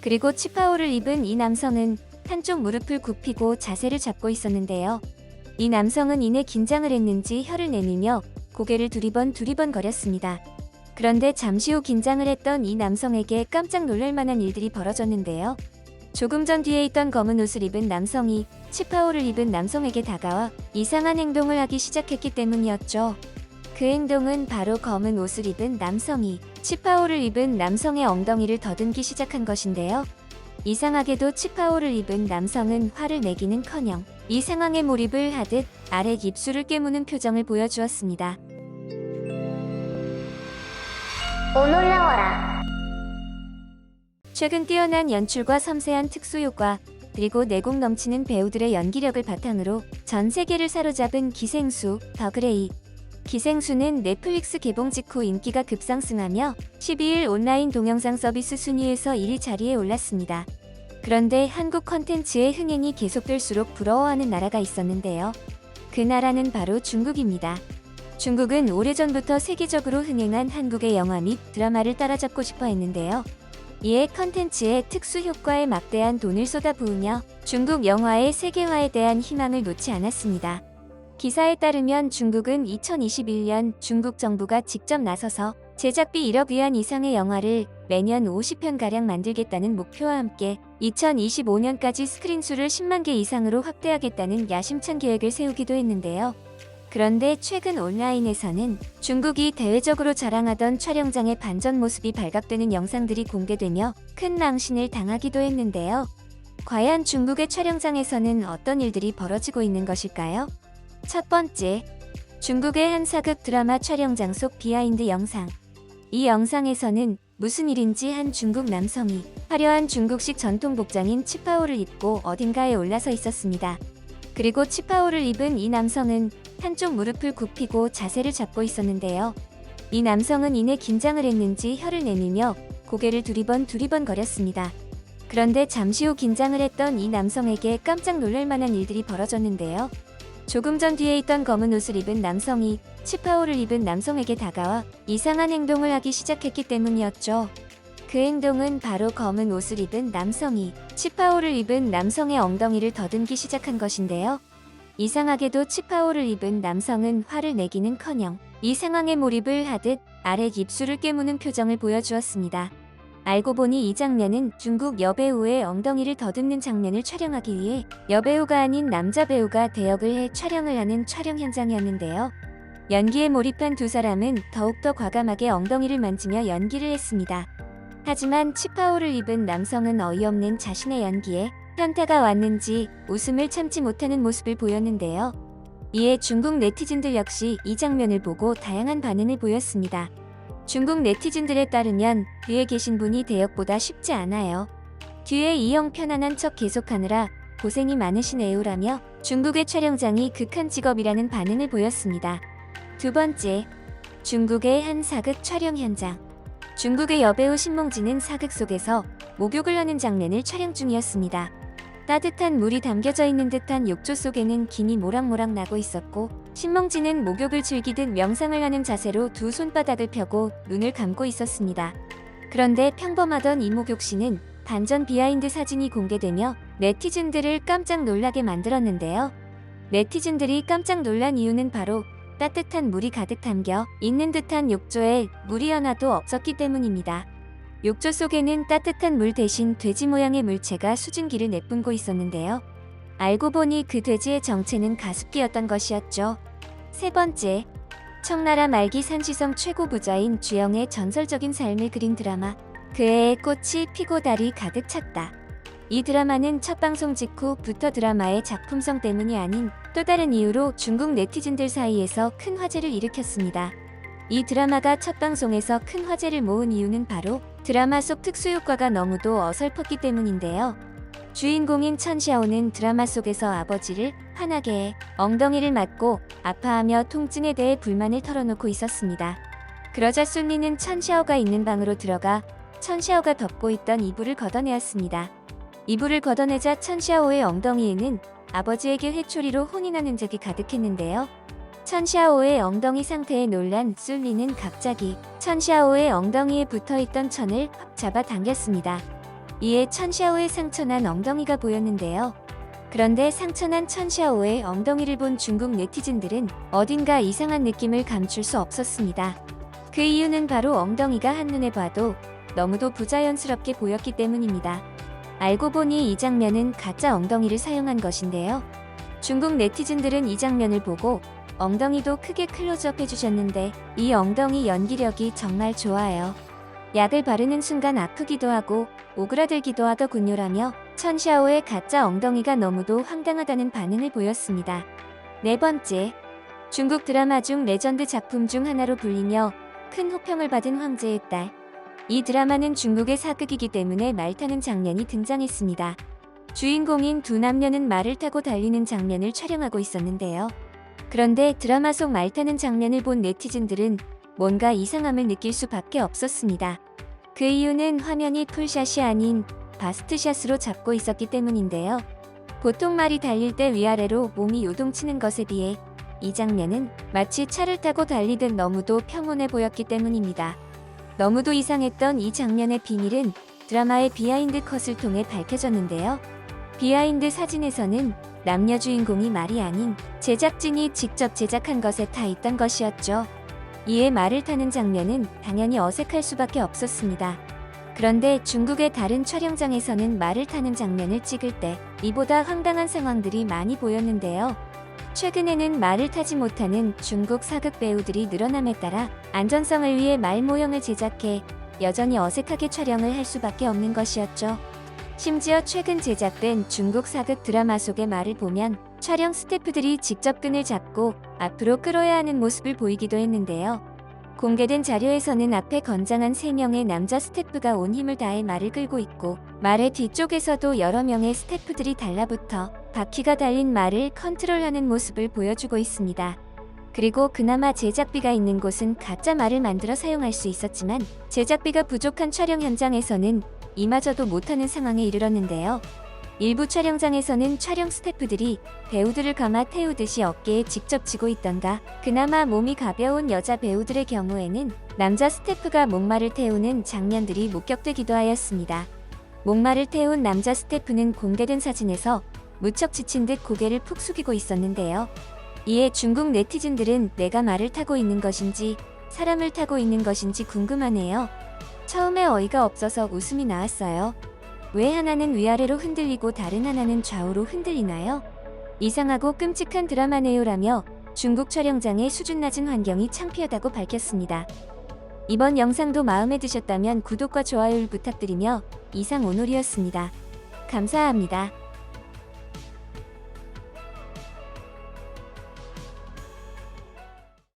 그리고 치파오를 입은 이 남성은 한쪽 무릎을 굽히고 자세를 잡고 있었는데요. 이 남성은 이내 긴장을 했는지 혀를 내밀며 고개를 두리번거렸습니다. 그런데 잠시 후 긴장을 했던 이 남성에게 깜짝 놀랄 만한 일들이 벌어졌는데요. 조금 전 뒤에 있던 검은 옷을 입은 남성이 치파오를 입은 남성에게 다가와 이상한 행동을 하기 시작했기 때문이었죠. 그 행동은 바로 검은 옷을 입은 남성이 치파오를 입은 남성의 엉덩이를 더듬기 시작한 것인데요. 이상하게도 치파오를 입은 남성은 화를 내기는커녕 이 상황에 몰입을 하듯 아래 입술을 깨무는 표정을 보여주었습니다. 오 놀라워라. 최근 뛰어난 연출과 섬세한 특수효과, 그리고 내공 넘치는 배우들의 연기력을 바탕으로 전 세계를 사로잡은 기생수, 더 그레이. 기생수는 넷플릭스 개봉 직후 인기가 급상승하며 12일 온라인 동영상 서비스 순위에서 1위 자리에 올랐습니다. 그런데 한국 컨텐츠의 흥행이 계속될수록 부러워하는 나라가 있었는데요. 그 나라는 바로 중국입니다. 중국은 오래전부터 세계적으로 흥행한 한국의 영화 및 드라마를 따라잡고 싶어 했는데요. 이에 컨텐츠의 특수 효과에 막대한 돈을 쏟아부으며 중국 영화의 세계화에 대한 희망을 놓지 않았습니다. 기사에 따르면 중국은 2021년 중국 정부가 직접 나서서 제작비 1억 위안 이상의 영화를 매년 50편가량 만들겠다는 목표와 함께 2025년까지 스크린 수를 10만 개 이상으로 확대하겠다는 야심찬 계획을 세우기도 했는데요. 그런데 최근 온라인에서는 중국이 대외적으로 자랑하던 촬영장의 반전 모습이 발각되는 영상들이 공개되며 큰 망신을 당하기도 했는데요. 과연 중국의 촬영장에서는 어떤 일들이 벌어지고 있는 것일까요? 첫 번째, 중국의 한 사극 드라마 촬영장 속 비하인드 영상. 이 영상에서는 무슨 일인지 한 중국 남성이 화려한 중국식 전통 복장인 치파오를 입고 어딘가에 올라서 있었습니다. 그리고 치파오를 입은 이 남성은 한쪽 무릎을 굽히고 자세를 잡고 있었는데요. 이 남성은 이내 긴장을 했는지 혀를 내밀며 고개를 두리번거렸습니다. 그런데 잠시 후 긴장을 했던 이 남성에게 깜짝 놀랄 만한 일들이 벌어졌는데요. 조금 전 뒤에 있던 검은 옷을 입은 남성이 치파오를 입은 남성에게 다가와 이상한 행동을 하기 시작했기 때문이었죠. 그 행동은 바로 검은 옷을 입은 남성이 치파오를 입은 남성의 엉덩이를 더듬기 시작한 것인데요. 이상하게도 치파오를 입은 남성은 화를 내기는커녕 이 상황에 몰입을 하듯 아래 입술을 깨무는 표정을 보여주었습니다. 알고 보니 이 장면은 중국 여배우의 엉덩이를 더듬는 장면을 촬영하기 위해 여배우가 아닌 남자 배우가 대역을 해 촬영을 하는 촬영 현장이었는데요. 연기에 몰입한 두 사람은 더욱더 과감하게 엉덩이를 만지며 연기를 했습니다. 하지만 치파오를 입은 남성은 어이없는 자신의 연기에 현타가 왔는지 웃음을 참지 못하는 모습을 보였는데요. 이에 중국 네티즌들 역시 이 장면을 보고 다양한 반응을 보였습니다. 중국 네티즌들에 따르면 뒤에 계신 분이 대역보다 쉽지 않아요. 뒤에 이 형 편안한 척 계속하느라 고생이 많으시네요라며 중국의 촬영장이 극한 직업이라는 반응을 보였습니다. 두 번째, 중국의 한 사극 촬영 현장. 중국의 여배우 신몽지는 사극 속에서 목욕을 하는 장면을 촬영 중이었습니다. 따뜻한 물이 담겨져 있는 듯한 욕조 속에는 김이 모락모락 나고 있었고, 신몽지는 목욕을 즐기듯 명상을 하는 자세로 두 손바닥을 펴고 눈을 감고 있었습니다. 그런데 평범하던 이 목욕시는 반전 비하인드 사진이 공개되며 네티즌들을 깜짝 놀라게 만들었는데요. 네티즌들이 깜짝 놀란 이유는 바로 따뜻한 물이 가득 담겨 있는 듯한 욕조에 물이 하나도 없었기 때문입니다. 욕조 속에는 따뜻한 물 대신 돼지 모양의 물체가 수증기를 내뿜고 있었는데요. 알고 보니 그 돼지의 정체는 가습기였던 것이었죠. 세 번째, 청나라 말기 산시성 최고 부자인 주영의 전설적인 삶을 그린 드라마 그애의 꽃이 피고 달이 가득 찼다. 이 드라마는 첫 방송 직후부터 드라마의 작품성 때문이 아닌 또 다른 이유로 중국 네티즌들 사이에서 큰 화제를 일으켰습니다. 이 드라마가 첫 방송에서 큰 화제를 모은 이유는 바로 드라마 속 특수효과가 너무도 어설펐기 때문인데요. 주인공인 천샤오는 드라마 속에서 아버지를 화나게 해 엉덩이를 맞고 아파하며 통증에 대해 불만을 털어놓고 있었습니다. 그러자 순리는 천샤오가 있는 방으로 들어가 천샤오가 덮고 있던 이불을 걷어내었습니다. 이불을 걷어내자 천샤오의 엉덩이에는 아버지에게 회초리로 혼이 나는 적이 가득했는데요. 천샤오의 엉덩이 상태에 놀란 순리는 갑자기 천샤오의 엉덩이에 붙어있던 천을 확 잡아 당겼습니다. 이에 천샤오의 상처난 엉덩이가 보였는데요. 그런데 상처난 천샤오의 엉덩이를 본 중국 네티즌들은 어딘가 이상한 느낌을 감출 수 없었습니다. 그 이유는 바로 엉덩이가 한눈에 봐도 너무도 부자연스럽게 보였기 때문입니다. 알고 보니 이 장면은 가짜 엉덩이를 사용한 것인데요. 중국 네티즌들은 이 장면을 보고 엉덩이도 크게 클로즈업 해주셨는데 이 엉덩이 연기력이 정말 좋아요. 약을 바르는 순간 아프기도 하고 오그라들기도 하더군요라며 천샤오의 가짜 엉덩이가 너무도 황당하다는 반응을 보였습니다. 네 번째, 중국 드라마 중 레전드 작품 중 하나로 불리며 큰 호평을 받은 황제의 딸. 이 드라마는 중국의 사극이기 때문에 말 타는 장면이 등장했습니다. 주인공인 두 남녀는 말을 타고 달리는 장면을 촬영하고 있었는데요. 그런데 드라마 속 말 타는 장면을 본 네티즌들은 뭔가 이상함을 느낄 수밖에 없었습니다. 그 이유는 화면이 풀샷이 아닌 바스트샷으로 잡고 있었기 때문인데요. 보통 말이 달릴 때 위아래로 몸이 요동치는 것에 비해 이 장면은 마치 차를 타고 달리듯 너무도 평온해 보였기 때문입니다. 너무도 이상했던 이 장면의 비밀은 드라마의 비하인드 컷을 통해 밝혀졌는데요. 비하인드 사진에서는 남녀 주인공이 말이 아닌 제작진이 직접 제작한 것에 타 있던 것이었죠. 이에 말을 타는 장면은 당연히 어색할 수밖에 없었습니다. 그런데 중국의 다른 촬영장에서는 말을 타는 장면을 찍을 때 이보다 황당한 상황들이 많이 보였는데요. 최근에는 말을 타지 못하는 중국 사극 배우들이 늘어남에 따라 안전성을 위해 말 모형을 제작해 여전히 어색하게 촬영을 할 수밖에 없는 것이었죠. 심지어 최근 제작된 중국 사극 드라마 속의 말을 보면 촬영 스태프들이 직접 끈을 잡고 앞으로 끌어야 하는 모습을 보이기도 했는데요. 공개된 자료에서는 앞에 건장한 3명의 남자 스태프가 온 힘을 다해 말을 끌고 있고 말의 뒤쪽에서도 여러 명의 스태프들이 달라붙어 바퀴가 달린 말을 컨트롤하는 모습을 보여주고 있습니다. 그리고 그나마 제작비가 있는 곳은 가짜 말을 만들어 사용할 수 있었지만 제작비가 부족한 촬영 현장에서는 이마저도 못하는 상황에 이르렀는데요. 일부 촬영장에서는 촬영 스태프들이 배우들을 감아 태우듯이 어깨에 직접 지고 있던가 그나마 몸이 가벼운 여자 배우들의 경우에는 남자 스태프가 목마를 태우는 장면들이 목격되기도 하였습니다. 목마를 태운 남자 스태프는 공개된 사진에서 무척 지친 듯 고개를 푹 숙이고 있었는데요. 이에 중국 네티즌들은 내가 말을 타고 있는 것인지 사람을 타고 있는 것인지 궁금하네요. 처음에 어이가 없어서 웃음이 나왔어요. 왜 하나는 위아래로 흔들리고 다른 하나는 좌우로 흔들리나요? 이상하고 끔찍한 드라마네요라며 중국 촬영장의 수준 낮은 환경이 창피하다고 밝혔습니다. 이번 영상도 마음에 드셨다면 구독과 좋아요를 부탁드리며 이상 오놀이었습니다. 감사합니다.